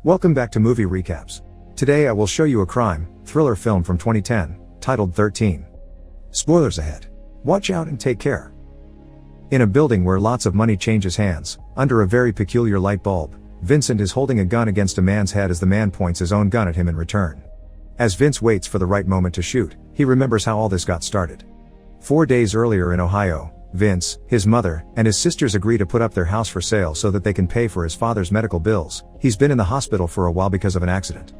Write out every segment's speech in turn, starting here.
Welcome back to Movie Recaps. Today I will show you a crime, thriller film from 2010, titled 13. Spoilers ahead. Watch out and take care. In a building where lots of money changes hands, under a very peculiar light bulb, Vincent is holding a gun against a man's head as the man points his own gun at him in return. As Vince waits for the right moment to shoot, he remembers how all this got started. 4 days earlier in Ohio, Vince, his mother, and his sisters agree to put up their house for sale so that they can pay for his father's medical bills. He's been in the hospital for a while because of an accident.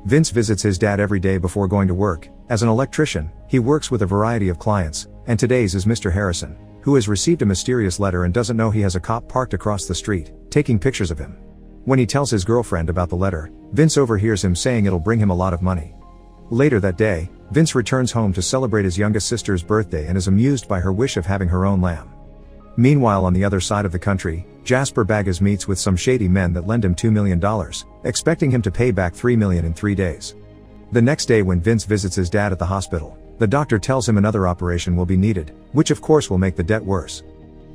Vince visits his dad every day before going to work. As an electrician, he works with a variety of clients, and today's is Mr. Harrison, who has received a mysterious letter and doesn't know he has a cop parked across the street, taking pictures of him. When he tells his girlfriend about the letter, Vince overhears him saying it'll bring him a lot of money. Later that day, Vince returns home to celebrate his youngest sister's birthday and is amused by her wish of having her own lamb. Meanwhile, on the other side of the country, Jasper Baggas meets with some shady men that lend him $2 million, expecting him to pay back $3 million in 3 days. The next day when Vince visits his dad at the hospital, the doctor tells him another operation will be needed, which of course will make the debt worse.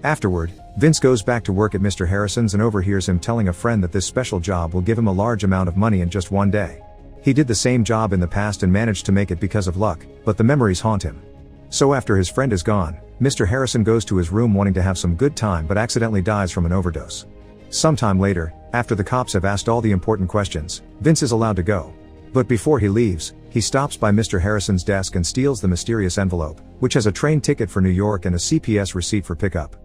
Afterward, Vince goes back to work at Mr. Harrison's and overhears him telling a friend that this special job will give him a large amount of money in just 1 day. He did the same job in the past and managed to make it because of luck, but the memories haunt him. So after his friend is gone, Mr. Harrison goes to his room wanting to have some good time but accidentally dies from an overdose. Sometime later, after the cops have asked all the important questions, Vince is allowed to go. But before he leaves, he stops by Mr. Harrison's desk and steals the mysterious envelope, which has a train ticket for New York and a CPS receipt for pickup.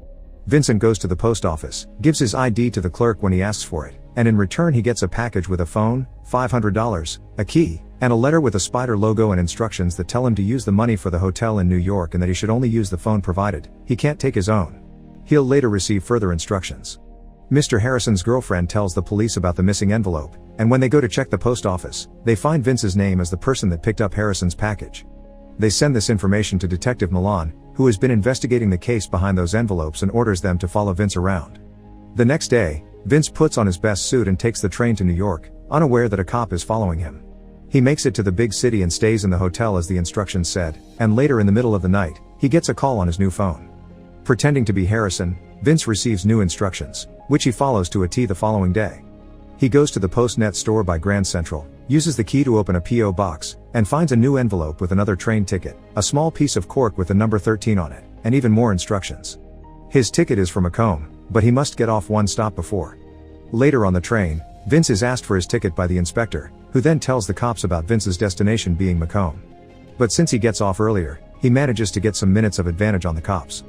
Vincent goes to the post office, gives his ID to the clerk when he asks for it, and in return he gets a package with a phone, $500, a key, and a letter with a spider logo and instructions that tell him to use the money for the hotel in New York and that he should only use the phone provided he can't take his own. He'll later receive further instructions. Mr. Harrison's girlfriend tells the police about the missing envelope, and when they go to check the post office, they find Vince's name as the person that picked up Harrison's package. They send this information to Detective Milan, who has been investigating the case behind those envelopes and orders them to follow Vince around. The next day, Vince puts on his best suit and takes the train to New York, unaware that a cop is following him. He makes it to the big city and stays in the hotel as the instructions said, and later in the middle of the night, he gets a call on his new phone. Pretending to be Harrison, Vince receives new instructions, which he follows to a T the following day. He goes to the Postnet store by Grand Central, uses the key to open a P.O. box, and finds a new envelope with another train ticket, a small piece of cork with the number 13 on it, and even more instructions. His ticket is for Macomb, but he must get off one stop before. Later on the train, Vince is asked for his ticket by the inspector, who then tells the cops about Vince's destination being Macomb. But since he gets off earlier, he manages to get some minutes of advantage on the cops.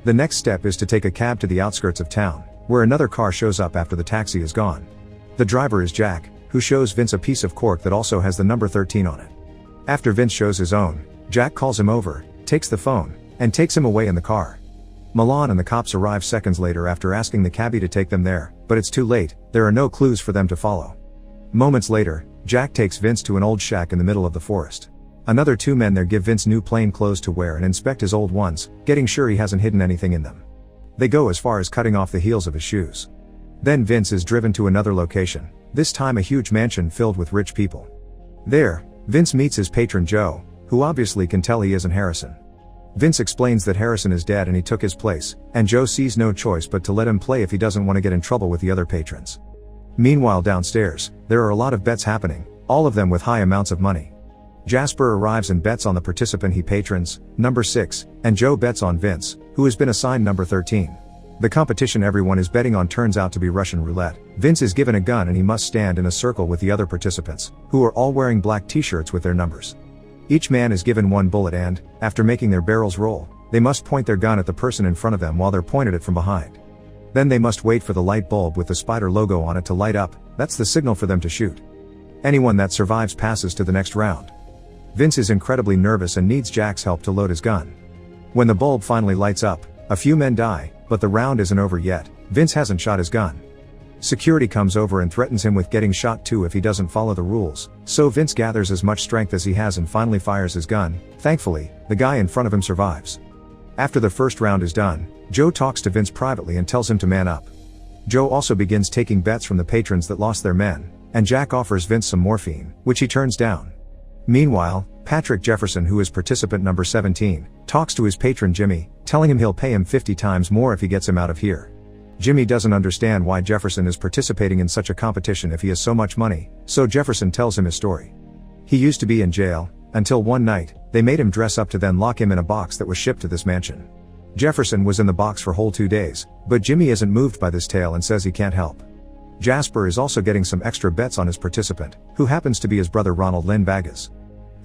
The next step is to take a cab to the outskirts of town, where another car shows up after the taxi is gone. The driver is Jack, who shows Vince a piece of cork that also has the number 13 on it. After Vince shows his own, Jack calls him over, takes the phone, and takes him away in the car. Milan and the cops arrive seconds later after asking the cabbie to take them there, but it's too late, there are no clues for them to follow. Moments later, Jack takes Vince to an old shack in the middle of the forest. Another 2 men there give Vince new plain clothes to wear and inspect his old ones, getting sure he hasn't hidden anything in them. They go as far as cutting off the heels of his shoes. Then Vince is driven to another location, this time a huge mansion filled with rich people. There, Vince meets his patron Joe, who obviously can tell he isn't Harrison. Vince explains that Harrison is dead and he took his place, and Joe sees no choice but to let him play if he doesn't want to get in trouble with the other patrons. Meanwhile downstairs, there are a lot of bets happening, all of them with high amounts of money. Jasper arrives and bets on the participant he patrons, number 6, and Joe bets on Vince, who has been assigned number 13. The competition everyone is betting on turns out to be Russian roulette. Vince is given a gun and he must stand in a circle with the other participants, who are all wearing black t-shirts with their numbers. Each man is given 1 bullet and, after making their barrels roll, they must point their gun at the person in front of them while they're pointed at from behind. Then they must wait for the light bulb with the spider logo on it to light up, that's the signal for them to shoot. Anyone that survives passes to the next round. Vince is incredibly nervous and needs Jack's help to load his gun. When the bulb finally lights up, a few men die, but the round isn't over yet. Vince hasn't shot his gun. Security comes over and threatens him with getting shot too if he doesn't follow the rules, so Vince gathers as much strength as he has and finally fires his gun. Thankfully, the guy in front of him survives. After the first round is done, Joe talks to Vince privately and tells him to man up. Joe also begins taking bets from the patrons that lost their men, and Jack offers Vince some morphine, which he turns down. Meanwhile, Patrick Jefferson, who is participant number 17, talks to his patron Jimmy, telling him he'll pay him 50 times more if he gets him out of here. Jimmy doesn't understand why Jefferson is participating in such a competition if he has so much money, so Jefferson tells him his story. He used to be in jail, until one night, they made him dress up to then lock him in a box that was shipped to this mansion. Jefferson was in the box for whole 2 days, but Jimmy isn't moved by this tale and says he can't help. Jasper is also getting some extra bets on his participant, who happens to be his brother Ronald Lynn Bagas.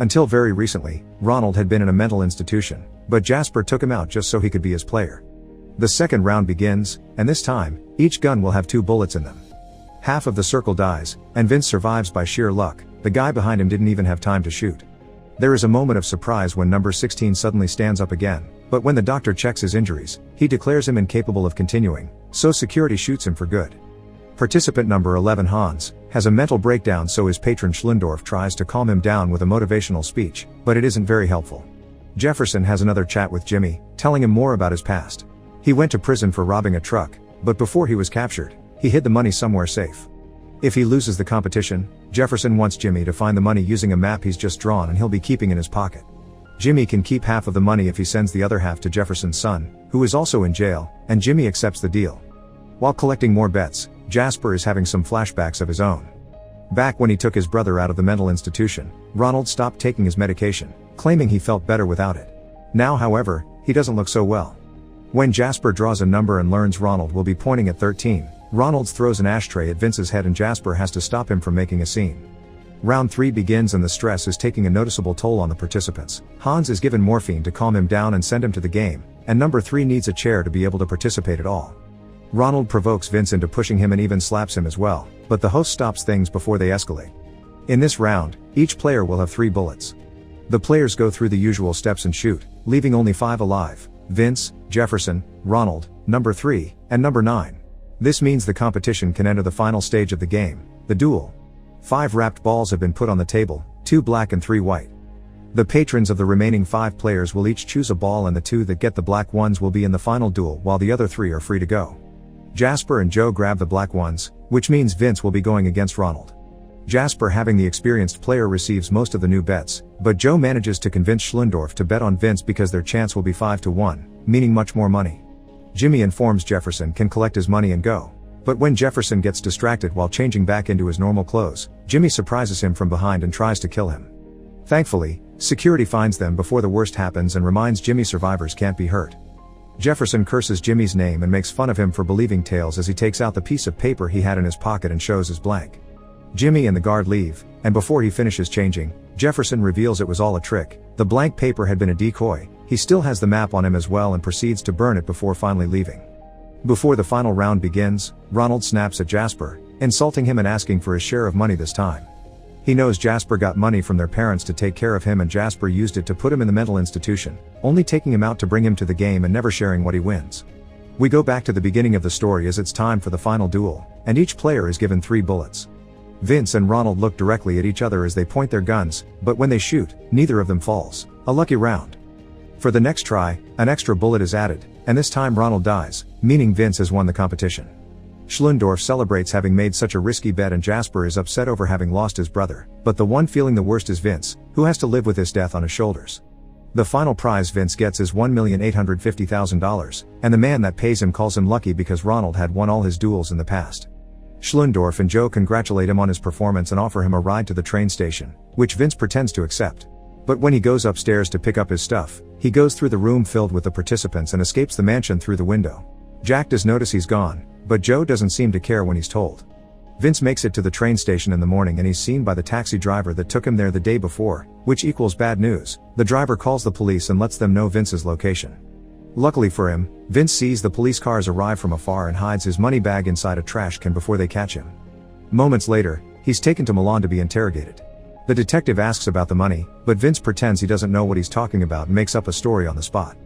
Until very recently, Ronald had been in a mental institution, but Jasper took him out just so he could be his player. The second round begins, and this time, each gun will have 2 bullets in them. Half of the circle dies, and Vince survives by sheer luck. The guy behind him didn't even have time to shoot. There is a moment of surprise when number 16 suddenly stands up again, but when the doctor checks his injuries, he declares him incapable of continuing, so security shoots him for good. Participant number 11 Hans has a mental breakdown, so his patron Schlendorf tries to calm him down with a motivational speech, but it isn't very helpful. Jefferson has another chat with Jimmy, telling him more about his past. He went to prison for robbing a truck, but before he was captured, he hid the money somewhere safe. If he loses the competition, Jefferson wants Jimmy to find the money using a map he's just drawn and he'll be keeping in his pocket. Jimmy can keep half of the money if he sends the other half to Jefferson's son, who is also in jail, and Jimmy accepts the deal. While collecting more bets, Jasper is having some flashbacks of his own. Back when he took his brother out of the mental institution, Ronald stopped taking his medication, claiming he felt better without it. Now, however, he doesn't look so well. When Jasper draws a number and learns Ronald will be pointing at 13, Ronald throws an ashtray at Vince's head and Jasper has to stop him from making a scene. Round 3 begins and the stress is taking a noticeable toll on the participants. Hans is given morphine to calm him down and send him to the game, and number 3 needs a chair to be able to participate at all. Ronald provokes Vince into pushing him and even slaps him as well, but the host stops things before they escalate. In this round, each player will have 3 bullets. The players go through the usual steps and shoot, leaving only 5 alive: Vince, Jefferson, Ronald, number 3, and number 9. This means the competition can enter the final stage of the game, the duel. 5 wrapped balls have been put on the table, 2 black and 3 white. The patrons of the remaining 5 players will each choose a ball and the 2 that get the black ones will be in the final duel while the other 3 are free to go. Jasper and Joe grab the black ones, which means Vince will be going against Ronald. Jasper, having the experienced player, receives most of the new bets, but Joe manages to convince Schlendorf to bet on Vince because their chance will be 5-1, meaning much more money. Jimmy informs Jefferson can collect his money and go. But when Jefferson gets distracted while changing back into his normal clothes, Jimmy surprises him from behind and tries to kill him. Thankfully, security finds them before the worst happens and reminds Jimmy survivors can't be hurt. Jefferson curses Jimmy's name and makes fun of him for believing tales as he takes out the piece of paper he had in his pocket and shows his blank. Jimmy and the guard leave, and before he finishes changing, Jefferson reveals it was all a trick. The blank paper had been a decoy. He still has the map on him as well and proceeds to burn it before finally leaving. Before the final round begins, Ronald snaps at Jasper, insulting him and asking for his share of money this time. He knows Jasper got money from their parents to take care of him and Jasper used it to put him in the mental institution, only taking him out to bring him to the game and never sharing what he wins. We go back to the beginning of the story as it's time for the final duel, and each player is given 3 bullets. Vince and Ronald look directly at each other as they point their guns, but when they shoot, neither of them falls. A lucky round. For the next try, an extra bullet is added, and this time Ronald dies, meaning Vince has won the competition. Schlendorf celebrates having made such a risky bet and Jasper is upset over having lost his brother, but the one feeling the worst is Vince, who has to live with his death on his shoulders. The final prize Vince gets is $1,850,000, and the man that pays him calls him lucky because Ronald had won all his duels in the past. Schlendorf and Joe congratulate him on his performance and offer him a ride to the train station, which Vince pretends to accept. But when he goes upstairs to pick up his stuff, he goes through the room filled with the participants and escapes the mansion through the window. Jack does notice he's gone, but Joe doesn't seem to care when he's told. Vince makes it to the train station in the morning and he's seen by the taxi driver that took him there the day before, which equals bad news. The driver calls the police and lets them know Vince's location. Luckily for him, Vince sees the police cars arrive from afar and hides his money bag inside a trash can before they catch him. Moments later, he's taken to Milan to be interrogated. The detective asks about the money, but Vince pretends he doesn't know what he's talking about and makes up a story on the spot.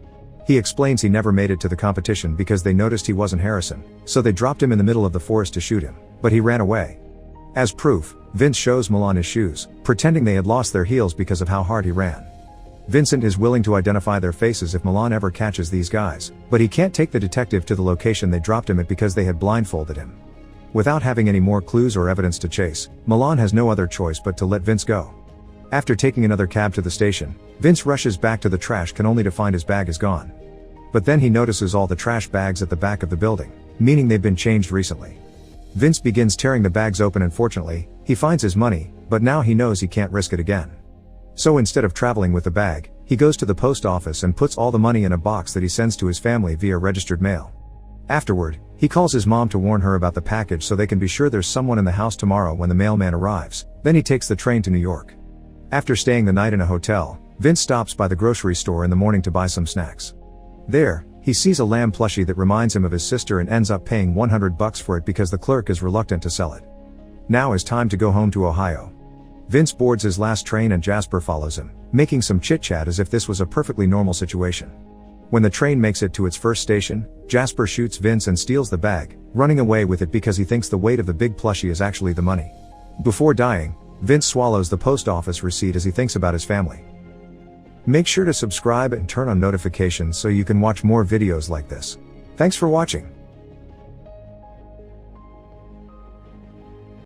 He explains he never made it to the competition because they noticed he wasn't Harrison, so they dropped him in the middle of the forest to shoot him, but he ran away. As proof, Vince shows Milan his shoes, pretending they had lost their heels because of how hard he ran. Vincent is willing to identify their faces if Milan ever catches these guys, but he can't take the detective to the location they dropped him at because they had blindfolded him. Without having any more clues or evidence to chase, Milan has no other choice but to let Vince go. After taking another cab to the station, Vince rushes back to the trash can only to find his bag is gone. But then he notices all the trash bags at the back of the building. meaning they've been changed recently. Vince begins tearing the bags open and fortunately, he finds his money, but now he knows he can't risk it again. So instead of traveling with the bag, he goes to the post office and puts all the money in a box that he sends to his family via registered mail. Afterward, he calls his mom to warn her about the package so they can be sure there's someone in the house tomorrow when the mailman arrives. Then he takes the train to New York. After staying the night in a hotel, Vince stops by the grocery store in the morning to buy some snacks. There, he sees a lamb plushie that reminds him of his sister and ends up paying $100 for it because the clerk is reluctant to sell it. Now is time to go home to Ohio. Vince boards his last train and Jasper follows him, making some chit-chat as if this was a perfectly normal situation. When the train makes it to its first station, Jasper shoots Vince and steals the bag, running away with it because he thinks the weight of the big plushie is actually the money. Before dying, Vince swallows the post office receipt as he thinks about his family. Make sure to subscribe and turn on notifications so you can watch more videos like this. Thanks for watching.